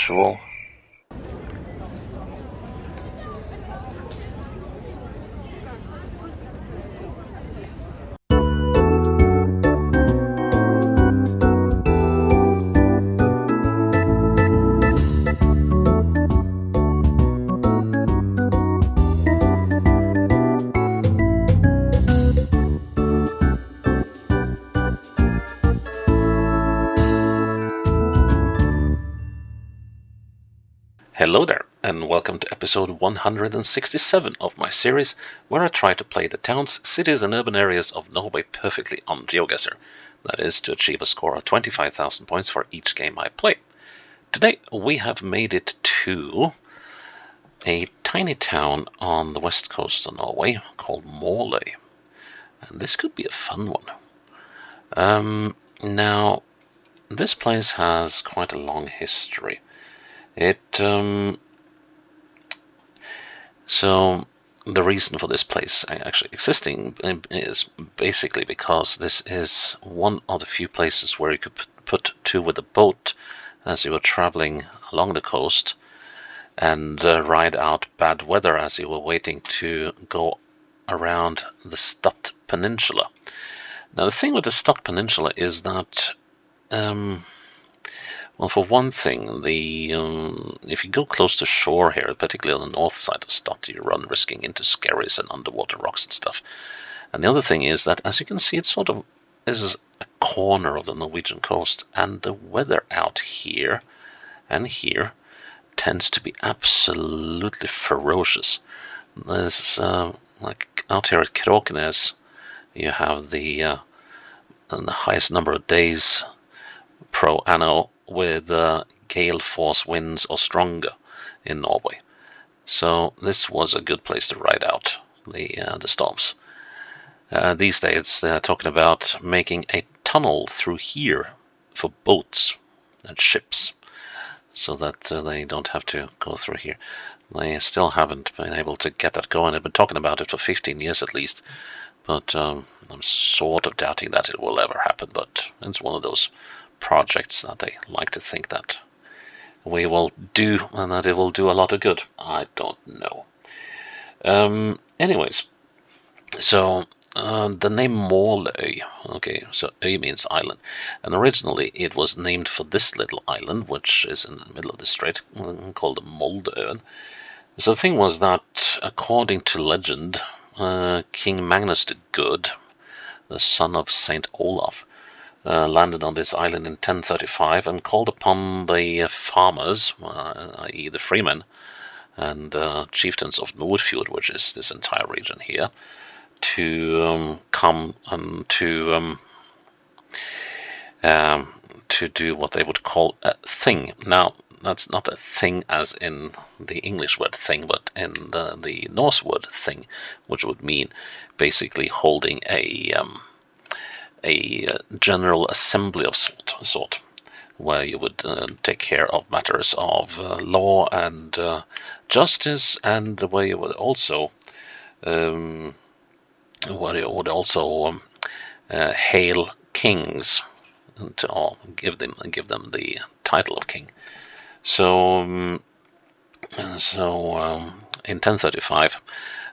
usual. Hello there, and welcome to episode 167 of my series, where I try to play the towns, cities and urban areas of Norway perfectly on Geoguessr. That is, to achieve a score of 25,000 points for each game I play. Today we have made it to a tiny town on the west coast of Norway called Måløy. And this could be a fun one. Now, this place has quite a long history. So the reason for this place actually existing is basically because this is one of the few places where you could put to with a boat as you were traveling along the coast and ride out bad weather as you were waiting to go around the Stad Peninsula. Now the thing with the Stad Peninsula is that well, for one thing, if you go close to shore here, particularly on the north side of Stad, you run risking into skerries and underwater rocks and stuff. And the other thing is that, as you can see, this is a corner of the Norwegian coast, and the weather out here and here tends to be absolutely ferocious. There's like out here at Krokenes, you have the highest number of days pro anno with gale force winds or stronger in Norway. So this was a good place to ride out the storms. These days they're talking about making a tunnel through here for boats and ships so that they don't have to go through here. They still haven't been able to get that going. They've been talking about it for 15 years at least, but I'm sort of doubting that it will ever happen, but it's one of those projects that they like to think that we will do and that it will do a lot of good. I don't know. Anyways, so the name Måløy, okay, so Øy means island, and originally it was named for this little island, which is in the middle of the strait, called Måløy. So the thing was that, according to legend, King Magnus the Good, the son of Saint Olaf, landed on this island in 1035 and called upon the farmers, i.e. the freemen, and chieftains of Nordfjord, which is this entire region here, to come and to do what they would call a thing. Now, that's not a thing as in the English word thing, but in the Norse word thing, which would mean basically holding a general assembly of sort, where you would take care of matters of law and justice, and where you would also hail kings or give them the title of king. So in 1035,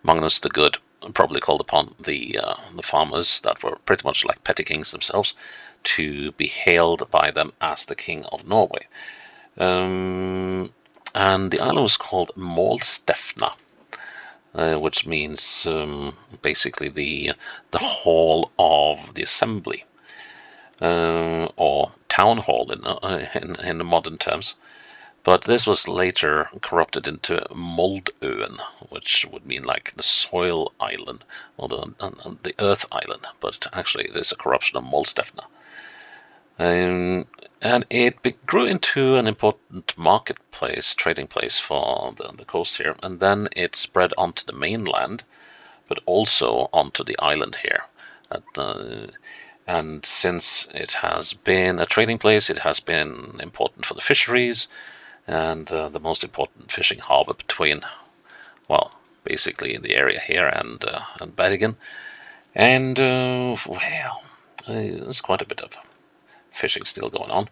Magnus the Good probably called upon the farmers that were pretty much like petty kings themselves to be hailed by them as the king of Norway. And the island was called Målstefna, which means basically the hall of the assembly, or town hall in the modern terms. But this was later corrupted into Moldøen, which would mean like the soil island, or the earth island, but actually it is a corruption of Målstefna. And it grew into an important marketplace, trading place for the coast here, and then it spread onto the mainland, but also onto the island here. And since it has been a trading place, it has been important for the fisheries, and the most important fishing harbor between, well, basically in the area here and Bergen. And there's quite a bit of fishing still going on.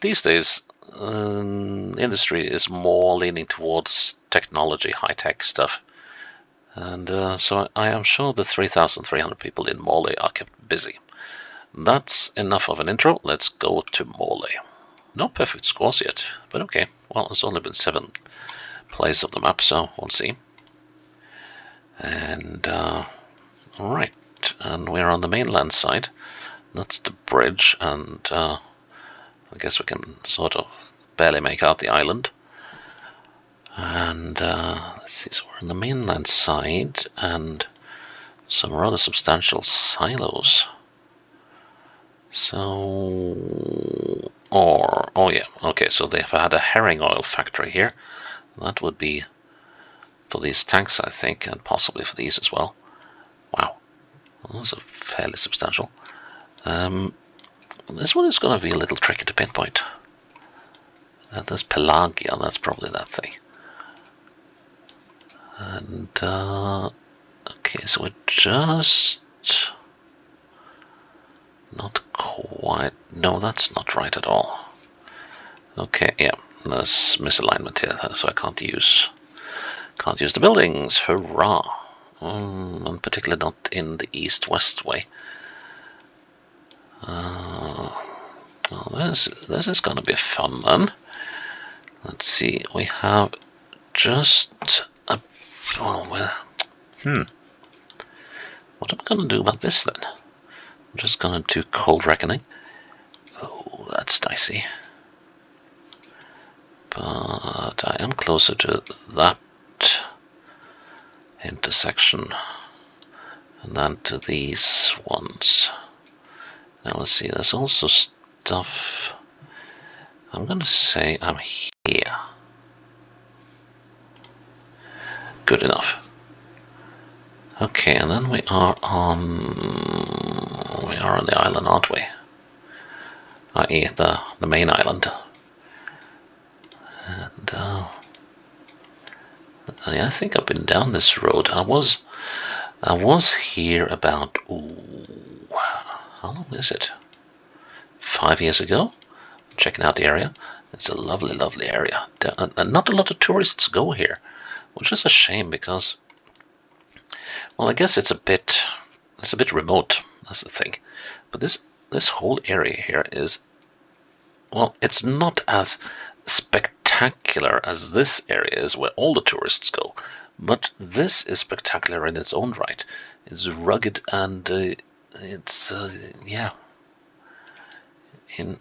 These days, industry is more leaning towards technology, high-tech stuff. And so I am sure the 3,300 people in Måløy are kept busy. That's enough of an intro. Let's go to Måløy. No perfect scores yet, but okay. Well, it's only been 7 plays of the map, so we'll see. And alright, and we're on the mainland side. That's the bridge, and I guess we can sort of barely make out the island. And let's see, so we're on the mainland side, and some rather substantial silos. So, oh yeah, okay, so they've had a herring oil factory here. That would be for these tanks, I think, and possibly for these as well. Wow, those are fairly substantial. This one is going to be a little tricky to pinpoint. There's Pelagia, that's probably that thing. And, okay, so we're just... not quite... No, that's not right at all. Okay, yeah, there's misalignment here, so I can't use the buildings. Hurrah! And particularly not in the east-west way. Well, this is gonna be fun then. Let's see, we have just a... Oh, well, what am I gonna do about this then? I'm just gonna do Cold Reckoning. Oh, that's dicey. But I am closer to that intersection and then to these ones. Now let's see, there's also stuff. I'm gonna say I'm here. Good enough. Okay, and then we are on the island, aren't we? I.e. the main island. And I think I've been down this road. I was here about, how long is it? 5 years ago, checking out the area. It's a lovely, lovely area, and not a lot of tourists go here, which is a shame because, well, I guess it's a bit remote. That's the thing. But this whole area here is, well, it's not as spectacular as this area is, where all the tourists go. But this is spectacular in its own right. It's rugged and it's yeah, in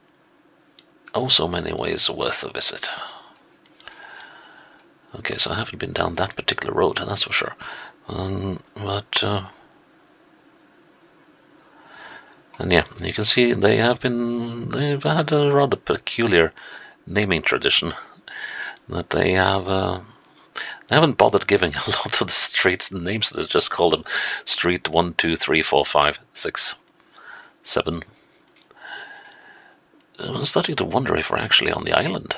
oh so many ways worth a visit. Okay, so I haven't been down that particular road, that's for sure. But and yeah, you can see they've had a rather peculiar naming tradition. That they haven't bothered giving a lot of the streets names. They just call them Street 1, 2, 3, 4, 5, 6, 7. I'm starting to wonder if we're actually on the island.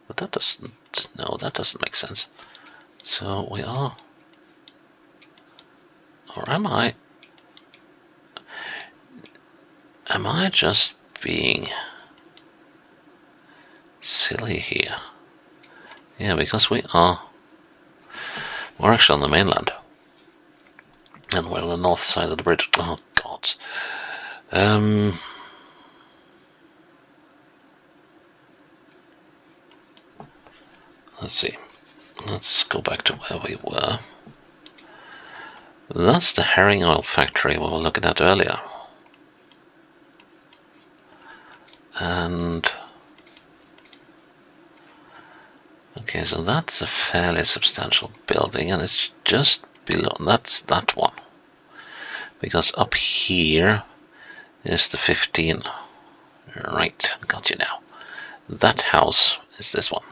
But that doesn't make sense. So we are, or am I? Am I just being silly here? Yeah, because we're actually on the mainland, and we're on the north side of the bridge. Oh God. Let's see. Let's go back to where we were. That's the herring oil factory we were looking at earlier. And okay, so that's a fairly substantial building, and it's just below. That's that one. Because up here is the 15. Right, got you now. That house is this one.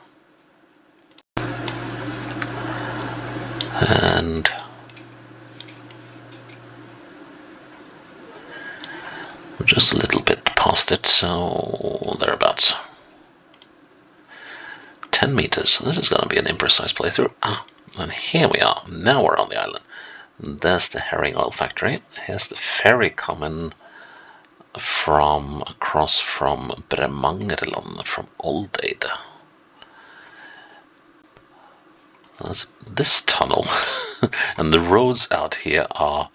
And we're just a little bit past it, so thereabouts. 10 meters. This is going to be an imprecise playthrough. And here we are. Now we're on the island. There's the herring oil factory. Here's the ferry coming from across from Bremangerland, from Oldeid. That's this tunnel, and the roads out here are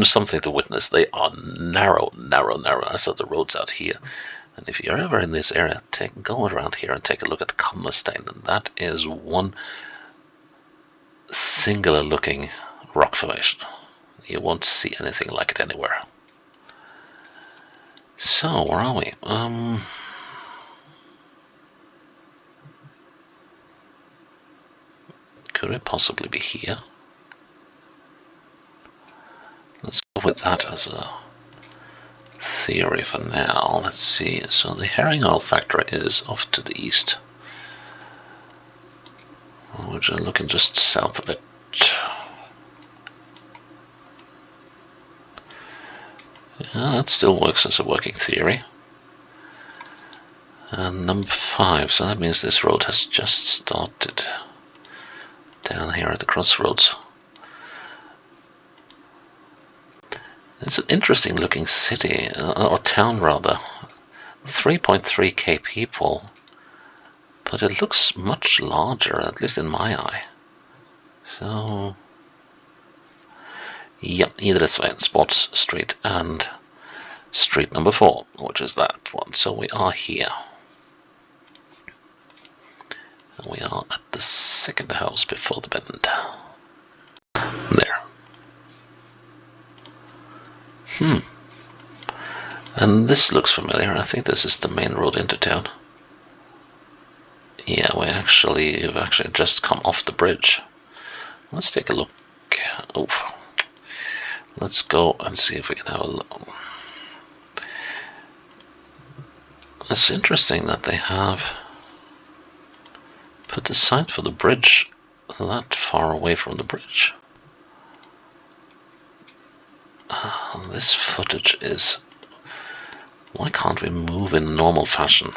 something to witness. They are narrow. I saw the roads out here. And if you're ever in this area, go around here and take a look at Kammerstein. And that is one singular looking rock formation. You won't see anything like it anywhere. So, where are we? Could it possibly be here? Let's go with that as a theory for now. Let's see. So the herring oil factory is off to the east. We're just looking just south of it. Yeah, that still works as a working theory. And number 5, so that means this road has just started down here at the crossroads. It's an interesting looking city, or town rather. 3.3k people, but it looks much larger, at least in my eye. So, yep, Idrettsveien, Sports Street, and street number 4, which is that one. So we are here. And we are at the second house before the bend. There. And this looks familiar. I think this is the main road into town. Yeah, we've actually just come off the bridge. Let's take a look. Oh, let's go and see if we can have a look. It's interesting that they have put the sign for the bridge that far away from the bridge. This footage is... Why can't we move in normal fashion?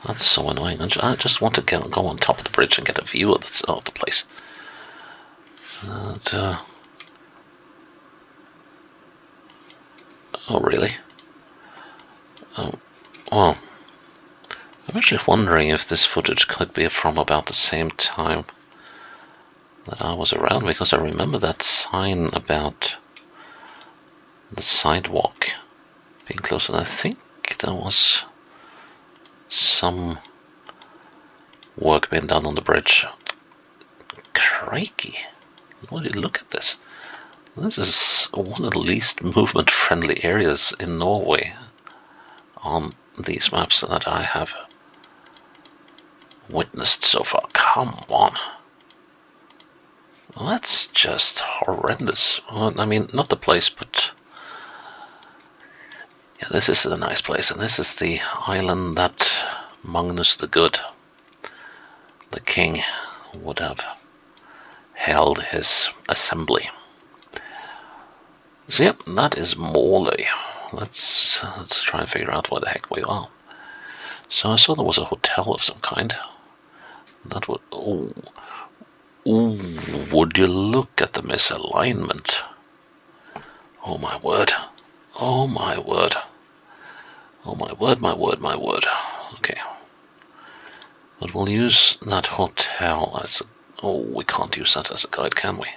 That's so annoying. I just want to go on top of the bridge and get a view of the place. And, oh, really? Well, I'm actually wondering if this footage could be from about the same time that I was around, because I remember that sign about the sidewalk being closed, and I think there was some work being done on the bridge. Crikey! Look at this. This is one of the least movement-friendly areas in Norway on these maps that I have witnessed so far. Come on! Well, that's just horrendous. Well, I mean, not the place, but... Yeah, this is a nice place, and this is the island that Magnus the Good, the king, would have held his assembly. So yep, that is Måløy. Let's try and figure out where the heck we are. So I saw there was a hotel of some kind. That would... Ooh, would you look at the misalignment? Oh my word. Oh my word. Oh my word, my word, my word. Okay. But we'll use that hotel as a... Oh, we can't use that as a guide, can we?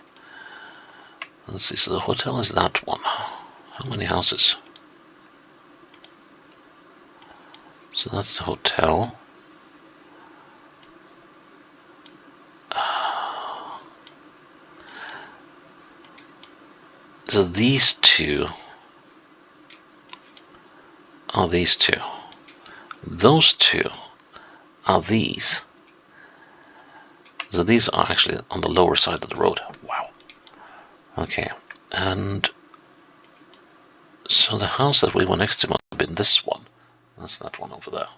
Let's see, so the hotel is that one. How many houses? So that's the hotel. So these two are these two. Those two are these. So these are actually on the lower side of the road. Wow. Okay. And so the house that we were next to must have been this one. That's that one over there.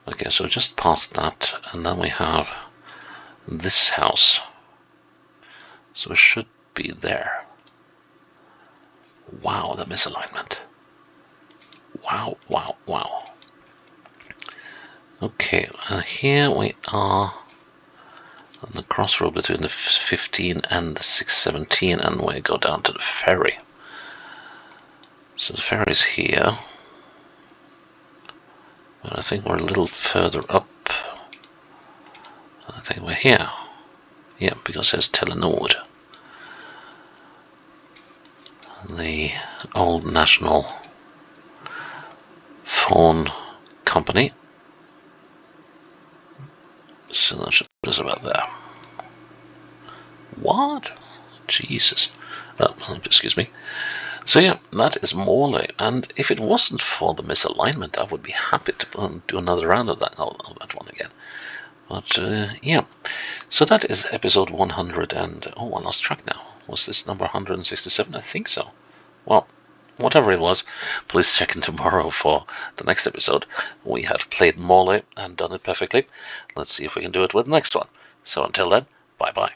Okay, so just past that, and then we have this house. So it should be there. Wow, the misalignment. Wow, wow, wow. Okay, here we are And the crossroad between the 15 and the 617, and we go down to the ferry. So the ferry's here. But I think we're a little further up. I think we're here. Yeah, because there's Telenor. The old national phone company. So that should put us about there. What? Jesus. Oh, excuse me. So yeah, that is Måløy, and if it wasn't for the misalignment, I would be happy to do another round of that one again. But yeah, so that is episode 100 and... oh, I lost track now. Was this number 167? I think so. Well, whatever it was, please check in tomorrow for the next episode. We have played Måløy and done it perfectly. Let's see if we can do it with the next one. So until then, bye-bye.